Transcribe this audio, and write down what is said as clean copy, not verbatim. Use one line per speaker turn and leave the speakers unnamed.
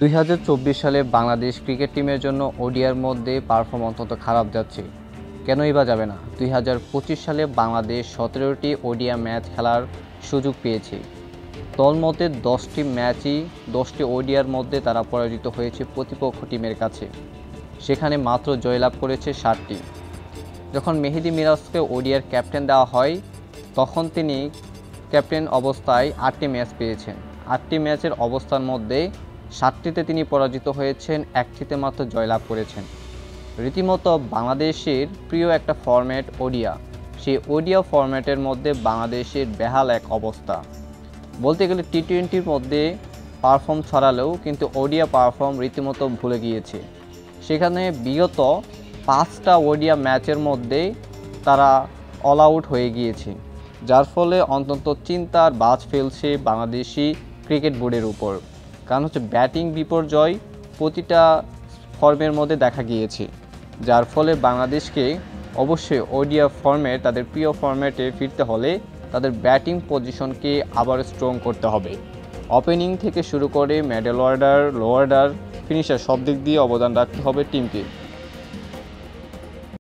2024 সালে বাংলাদেশ ক্রিকেট টিমের জন্য ওডিআইয়ের মধ্যে পারফর্ম অত্যন্ত খারাপ যাচ্ছে। কেনই বা যাবে না? 2025 সালে বাংলাদেশ 17টি ওডিআই ম্যাচ খেলার সুযোগ পেয়েছে। তন্মধ্যে 10টি ম্যাচই 10টি ওডিআইয়ের মধ্যে তারা পরাজিত হয়েছে প্রতিপক্ষ টিমের কাছে। সেখানে মাত্র জয়লাভ করেছে 7টি। যখন মেহেদী মিরাজকে ওডিআইয়ের ক্যাপ্টেন দেওয়া হয়, তখন তিনি ক্যাপ্টেন অবস্থায় 8টি ম্যাচ পেয়েছেন। 8টি ম্যাচের অবস্থার মধ্যে 7টিতে তিনি পরাজিত হয়েছেন, 1টিতে মাত্র জয়লাভ করেছেন। রীতিমতো বাংলাদেশের প্রিয় একটা ফরম্যাট ওডিআই। সেই ওডিআই ফরম্যাটের মধ্যে বাংলাদেশের বেহাল এক অবস্থা। বলতে গেলে টি-20-র মধ্যে পারফর্ম ছড়ালেও কিন্তু ওডিআই পারফর্ম রীতিমতো ভুলে গিয়েছে। সেখানে বিগত 5টা ওডিআই ম্যাচের মধ্যে তারা অল আউট হয়ে গিয়েছে, যার ফলে অন্তত চিন্তার বাজ ফেলছে বাংলাদেশি ক্রিকেট বোর্ডের উপর। কারণ হচ্ছে ব্যাটিং বিপর্যয় প্রতিটা ফর্মের মধ্যে দেখা গিয়েছে, যার ফলে বাংলাদেশকে অবশ্যই ওডিআই ফর্মেট, তাদের প্রিয় ফর্ম্যাটে ফিরতে হলে তাদের ব্যাটিং পজিশনকে আবার স্ট্রং করতে হবে। ওপেনিং থেকে শুরু করে মিডল অর্ডার, লো অর্ডার, ফিনিশার সব দিক দিয়ে অবদান রাখতে হবে টিমকে।